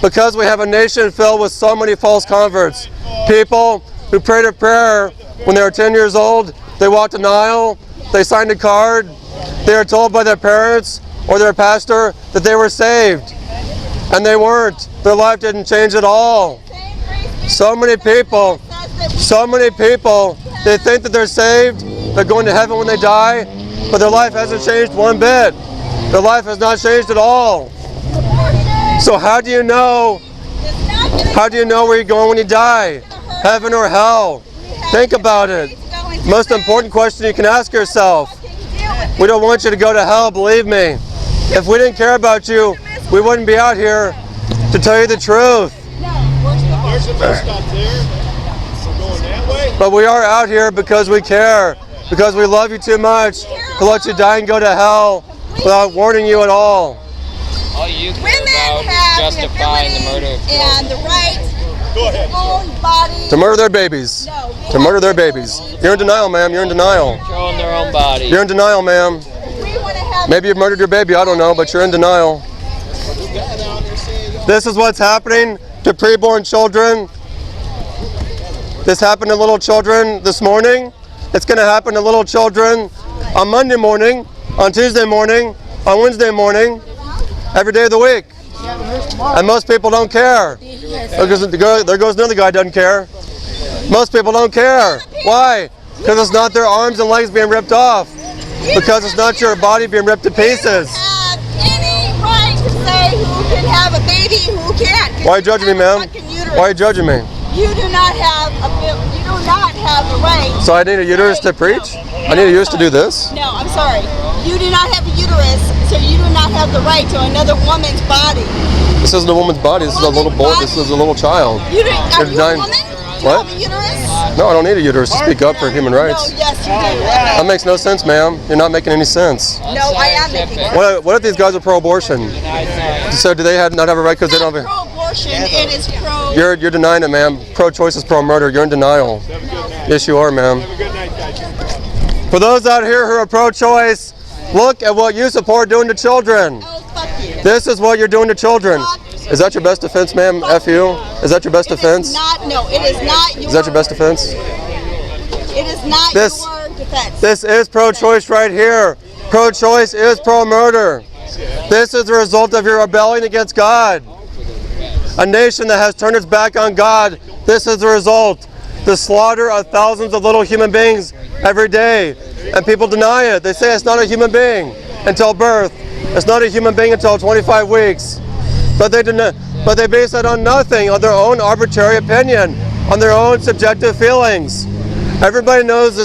Because we have a nation filled with so many false converts. People who prayed a prayer when they were 10 years old, they walked an aisle, they signed a card, they were told by their parents or their pastor that they were saved. And they weren't. Their life didn't change at all. So many people, they think that they're saved, they're going to heaven when they die, but their life hasn't changed one bit. Their life has not changed at all. So how do you know where you're going when you die? Heaven or hell? Think about it. Most important question you can ask yourself. We don't want you to go to hell, believe me. If we didn't care about you, we wouldn't be out here to tell you the truth. There's a bus stop there. So going that way? But we are out here because we care, because we love you too much to let you die and go to hell without warning you at all. All you care about is justifying the murder of children. And the right to their own body. To murder their babies. To murder their babies. You're in denial, ma'am. You're in denial. Controlling their own body. You're in denial, ma'am. Maybe you've murdered your baby, I don't know, but you're in denial. This is what's happening to preborn children. This happened to little children this morning. It's going to happen to little children on Monday morning, on Tuesday morning, on Wednesday morning, every day of the week. And most people don't care. There goes another guy who doesn't care. Most people don't care. Why? Because it's not their arms and legs being ripped off. Because it's not your body being ripped to pieces. You have any right to say who can have a baby, who can't. Why are you judging me, ma'am? Why are you judging me? You do not have a right. So I need a uterus to preach? I need a uterus to do this? No, I'm sorry. You do not have a uterus, so you do not have the right to another woman's body. This isn't a woman's body. This is a little boy. This is a little child. Are you a woman? What? Do you have a uterus? No, I don't need a uterus to speak up for human rights. No, yes, you do. That makes no sense, ma'am. You're not making any sense. No, I am making sense. What if these guys are pro-abortion? So do they not have a right because they don't have a... Pro-abortion, it is pro... You're denying it, ma'am. Pro-choice is pro-murder. You're in denial. Yes, you are, ma'am. For those out here who are pro-choice, look at what you support doing to children. Oh, fuck you. This is what you're doing to children. Is that your best defense, ma'am? F you? Is that your best defense? No, it is not your... Is that your best defense? It is not your defense. This is pro-choice right here. Pro-choice is pro-murder. This is the result of your rebellion against God. A nation that has turned its back on God, this is the result. The slaughter of thousands of little human beings every day. And people deny it. They say it's not a human being until birth. It's not a human being until 25 weeks. But they base that on nothing, on their own arbitrary opinion, on their own subjective feelings. Everybody knows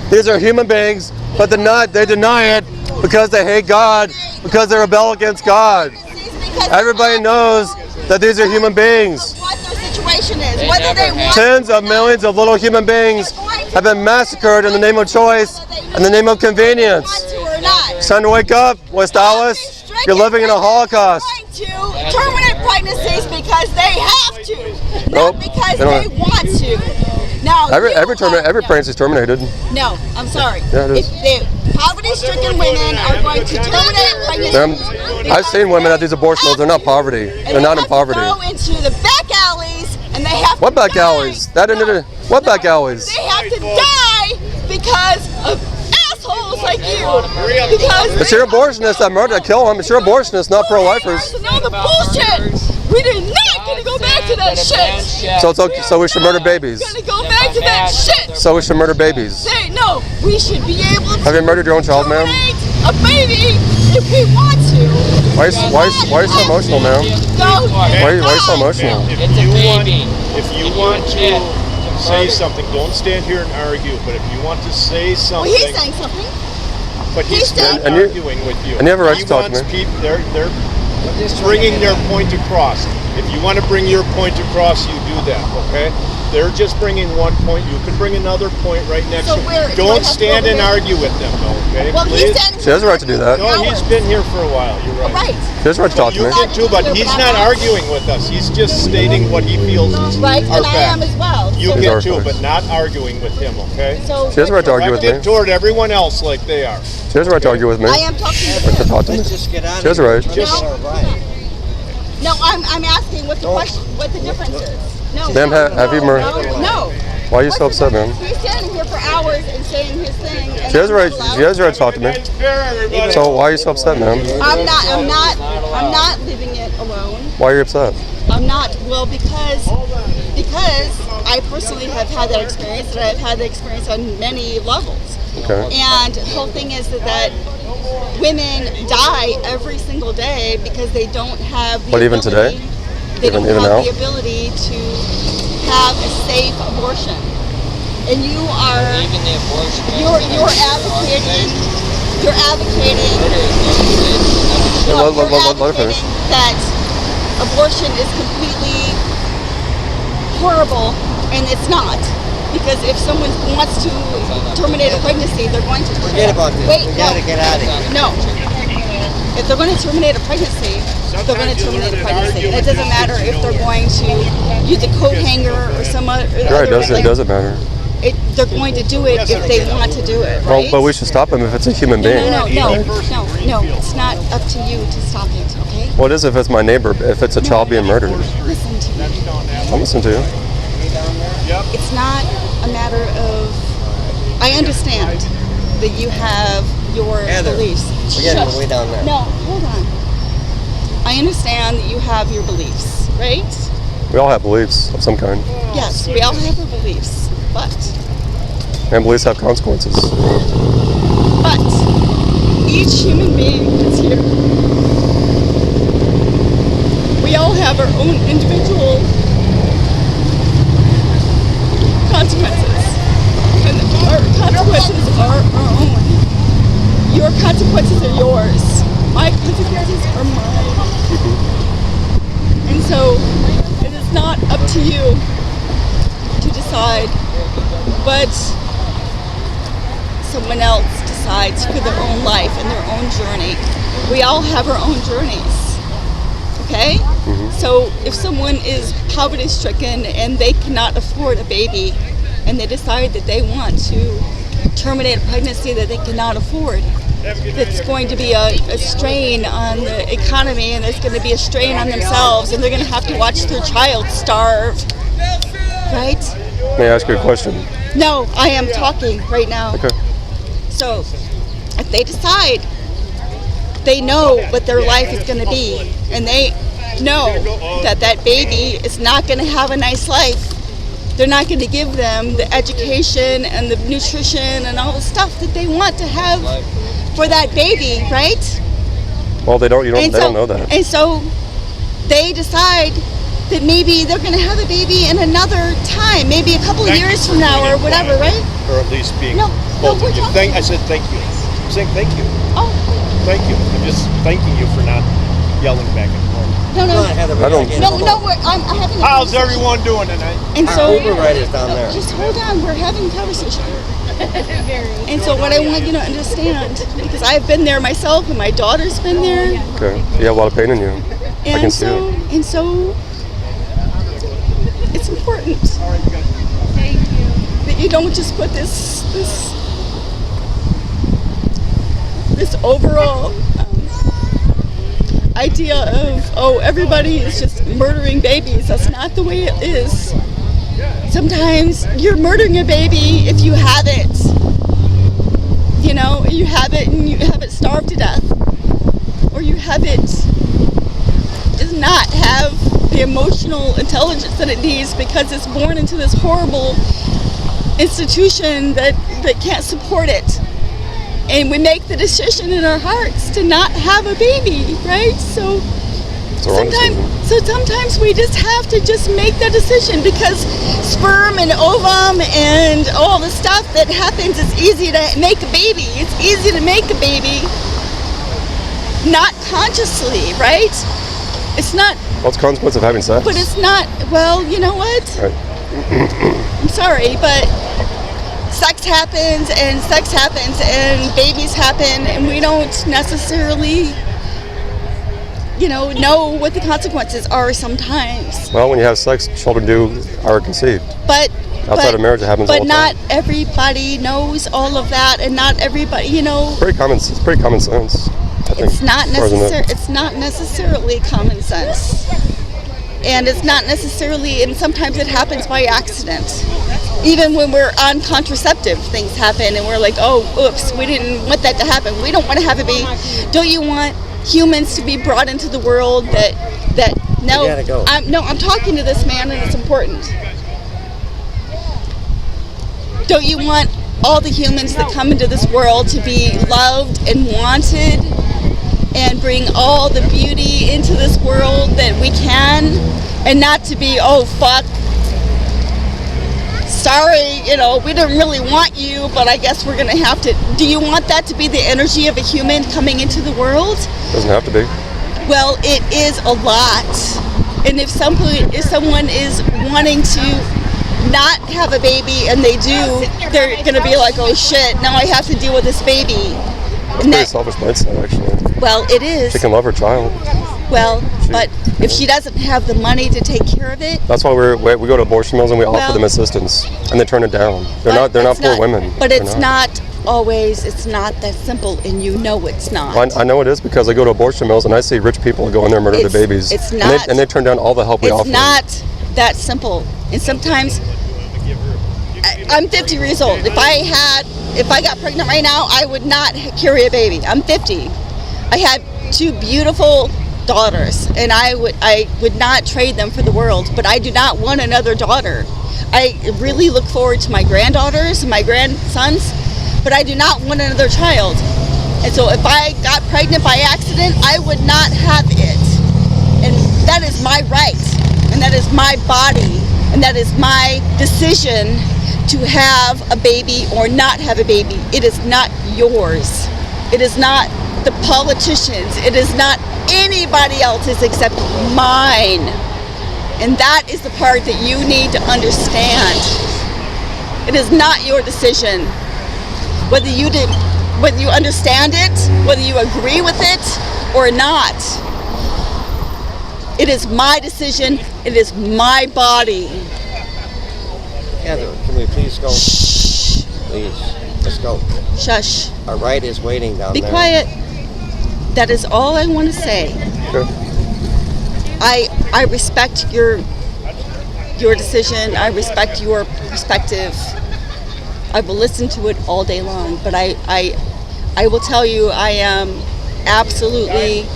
these are human beings, but they deny it because they hate God, because they rebel against God. Everybody knows that these are human beings. What their situation is, whether they want... Tens of millions of little human beings have been massacred in the name of choice, in the name of convenience. It's time to wake up, West Dallas. You're living in a Holocaust. To terminate pregnancies because they have to, not because they want to. Now, every pregnancy is terminated. No, I'm sorry. Yeah, it is. If poverty-stricken women are going to terminate pregnancies, I've seen women at these abortion mills. They're not poverty. They're not in poverty. They have to go into the back alleys, and they have what back alleys? What back alleys? They have to die because of assholes like you. Because it's your abortionists that kill them. It's your abortionists, not pro-lifers. No, the bullshit. We did not gonna go back to that shit. So it's okay. So we should murder babies. We're gonna go back to that shit. So we should murder babies. No, we should be able to. Have you murdered your own child, ma'am? A baby, if we want to. Why are you so emotional, ma'am? Why are you so emotional? If you want to say something, don't stand here and argue. But if you want to say something, well, he's saying something. But he's not arguing with you. And you have a right to talk to me. They're bringing their point across. If you want to bring your point across, you do that, okay? They're just bringing one point. You can bring another point right next to you. Don't stand and argue with them, though, okay? Well, she has a right to do that. No, he's been here for a while. You're right. She has a right to talk to me. You can too, but he's not arguing with us. He's just stating what he feels is right, our and I am as well. You can too, but not arguing with him, okay? She has a right to argue with me. Toward everyone else like they are. She has a right to argue with me. I am talking to you. Talk to me. She has a right. No, I'm asking what the question, what the difference is. No. Ma'am, have you No. Why are you so upset, ma'am? He's standing here for hours and saying his thing. And She has the right to talk to me. So why are you so upset, ma'am? I'm not leaving it alone. Why are you upset? I'm not. Well, because I personally have had that experience, and I've had the experience on many levels. Okay. And the whole thing is that women die every single day because they don't have the But even ability, today? they don't Even have now? the ability to have a safe abortion. And you are Even the abortion. you're advocating that abortion is completely horrible, and it's not. Because if someone wants to terminate a pregnancy, they're going to. Forget about this. Wait, We gotta get out of here. No. If they're going to terminate a pregnancy, they're going to terminate a pregnancy. And it doesn't matter if they're going to use a coat hanger or some other. Right, it doesn't matter. They're going to do it if they want to do it, right? Well, but we should stop him if it's a human being. No. It's not up to you to stop it, okay? What is if it's my neighbor, if it's a child being murdered? Listen to me. I'll listen to you. It's not a matter of. I understand that you have your Heather, beliefs. we're getting way down there. No, hold on. I understand that you have your beliefs, right? We all have beliefs of some kind. Yes, we all have our beliefs, but And beliefs have consequences. each human being that's here, we all have our own individual consequences, and our consequences are our own. Your consequences are yours. My consequences are mine. And so it is not up to you to decide, but someone else decides for their own life and their own journey. We all have our own journeys. Okay? So if someone is poverty stricken and they cannot afford a baby and they decide that they want to terminate a pregnancy that they cannot afford, it's going to be a strain on the economy, and it's going to be a strain on themselves, and they're going to have to watch their child starve. Right? May I ask you a question? No, I am talking right now. Okay. So if they decide, they know what their life is going to be, and they know that that baby is not going to have a nice life. They're not going to give them the education and the nutrition and all the stuff that they want to have for that baby, right? Well, they don't know that. And so they decide that maybe they're going to have a baby in another time, maybe a couple of years from now or whatever, right? Or at least being No, both we're of you. talking. I said thank you. I'm saying thank you. Oh, Thank you. I'm just thanking you for not yelling back and forth. no. Come on, Heather, we I don't- gotta get No, home. I'm having a How's conversation. everyone doing tonight? And Our so, Uber rider's down there. just hold on, we're having a conversation. And so what I want you to understand, because I've been there myself and my daughter's been there, Okay. You have a lot of pain in you. I can and see it. so it's important that you don't just put this overall idea of, oh, everybody is just murdering babies. That's not the way it is. Sometimes you're murdering a baby if you have it. You know, you have it and you have it starved to death. Or you have it does not have the emotional intelligence that it needs because it's born into this horrible institution that can't support it. And we make the decision in our hearts to not have a baby, right? So It's a wrong decision. sometimes we just have to just make that decision because sperm and ovum and all the stuff that happens, it's easy to make a baby. It's easy to make a baby, not consciously, right? It's not, What's the consequence of having sex? but it's not, well, you know what? Right. I'm sorry, but sex happens and babies happen and we don't necessarily, know what the consequences are sometimes. Well, when you have sex, children are conceived. But Outside of marriage, it happens all But the time. not everybody knows all of that, and not everybody, It's pretty common sense. I nothing. It's not as far as I know. It's not necessarily common sense, and it's not necessarily. And sometimes it happens by accident. Even when we're on contraceptive, things happen, and we're like, "Oh, oops, we didn't want that to happen. We don't want to have a baby." Don't you want humans to be brought into the world that no? You gotta go. I'm talking to this man, and it's important. Don't you want all the humans that come into this world to be loved and wanted and bring all the beauty into this world that we can, and not to be, oh, fuck, sorry, we didn't really want you, but I guess we're going to have to. Do you want that to be the energy of a human coming into the world? Doesn't have to be. Well, it is a lot. And if someone is wanting to not have a baby and they do, they're going to be like, oh shit, now I have to deal with this baby. That's pretty selfish mindset, actually. Well, it is. She can love her child. Well, but if she doesn't have the money to take care of it. That's why we go to abortion mills and we offer them assistance, and they turn it down. They're not poor women. But it's not always. It's not that simple, and it's not. Well, I know it is because I go to abortion mills and I see rich people go in there and murder their babies. It's not. And they turn down all the help we offer. It's not that simple, and sometimes. I'm 50 years old. If I got pregnant right now, I would not carry a baby. I'm 50. I had 2 beautiful daughters, and I would not trade them for the world, but I do not want another daughter. I really look forward to my granddaughters and my grandsons, but I do not want another child. And so if I got pregnant by accident, I would not have it. And that is my right, and that is my body, and that is my decision to have a baby or not have a baby. It is not yours. It is not the politicians. It is not anybody else's except mine. And that is the part that you need to understand. It is not your decision. Whether you understand it, whether you agree with it or not. It is my decision. It is my body. Heather, can we please go? Shh. Please, let's go. Shush. Our ride is waiting down there. Be quiet. That is all I want to say. Okay. I respect your decision. I respect your perspective. I will listen to it all day long. But I will tell you, I am absolutely,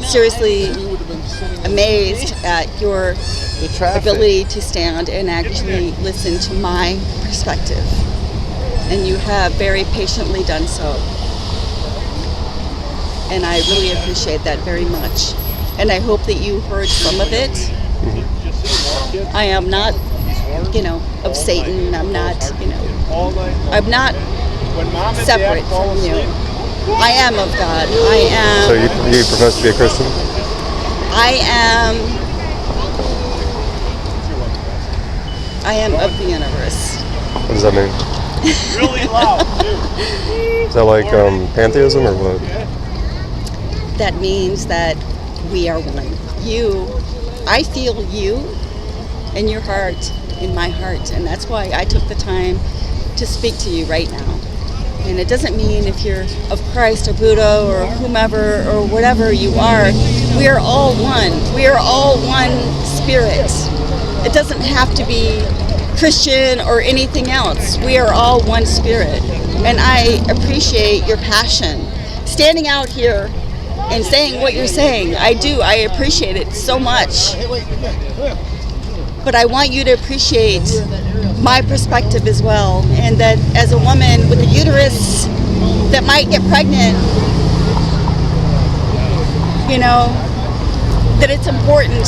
seriously amazed at your ability to stand and actually listen to my perspective. And you have very patiently done so. And I really appreciate that very much. And I hope that you heard some of it. I am not, of Satan. I'm not, I'm not separate from you. I am of God. I am. So you profess to be a Christian? I am of the universe. What does that mean? Really loud. Is that like pantheism or what? That means that we are one. I feel you in your heart, in my heart, and that's why I took the time to speak to you right now. And it doesn't mean if you're of Christ or Buddha or whomever or whatever you are, we are all one. We are all one spirit. It doesn't have to be Christian or anything else. We are all one spirit. And I appreciate your passion. Standing out here and saying what you're saying, I do. I appreciate it so much. But I want you to appreciate my perspective as well. And that as a woman with a uterus that might get pregnant, that it's important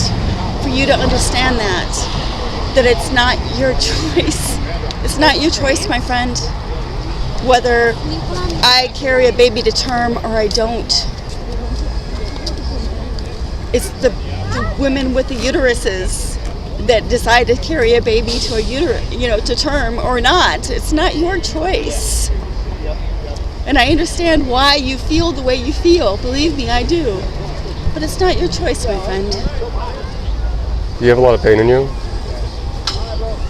for you to understand that it's not your choice. It's not your choice, my friend, whether I carry a baby to term or I don't. It's the women with the uteruses that decide to carry a baby to to term or not. It's not your choice. And I understand why you feel the way you feel. Believe me, I do. But it's not your choice, my friend. Do you have a lot of pain in you?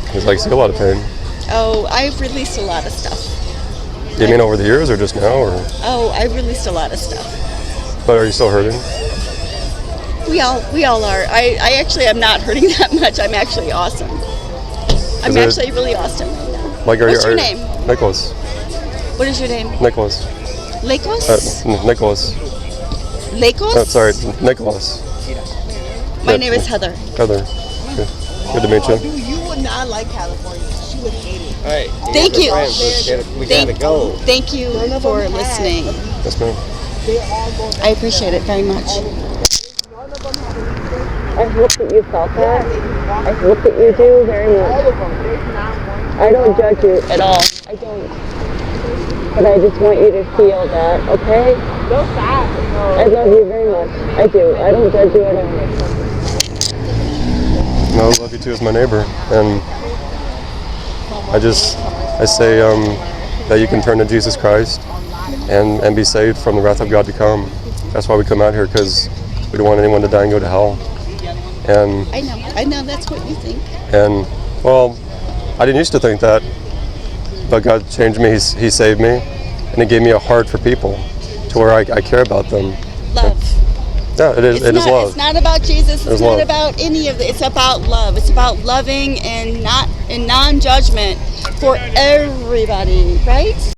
Because I see a lot of pain. Oh, I've released a lot of stuff. Do you mean over the years or just now? Or? Oh, I released a lot of stuff. But are you still hurting? We all are. I actually am not hurting that much. I'm actually awesome. I'm actually really awesome right now. What's your name? Nicholas. What is your name? Nicholas. Lakos? Nicholas. Lakos? Sorry, Nicholas. My name is Heather. Heather. Good to meet you. You would not like California. She would hate it. All right. Thank you. We gotta go. Thank you for listening. Yes, ma'am. I appreciate it very much. I hope that you felt that. I hope that you do very much. I don't judge you at all. I don't. But I just want you to feel that, okay? I love you very much. I do. I don't judge you at all. No, I love you too as my neighbor. And I say that you can turn to Jesus Christ and be saved from the wrath of God to come. That's why we come out here, because we don't want anyone to die and go to hell. And I know that's what you think. And, well, I didn't used to think that, but God changed me. He saved me, and He gave me a heart for people to where I care about them. Love. Yeah, it is love. It's not about Jesus. It's not love. about any of it. It's about love. It's about loving and non-judgment for everybody, right?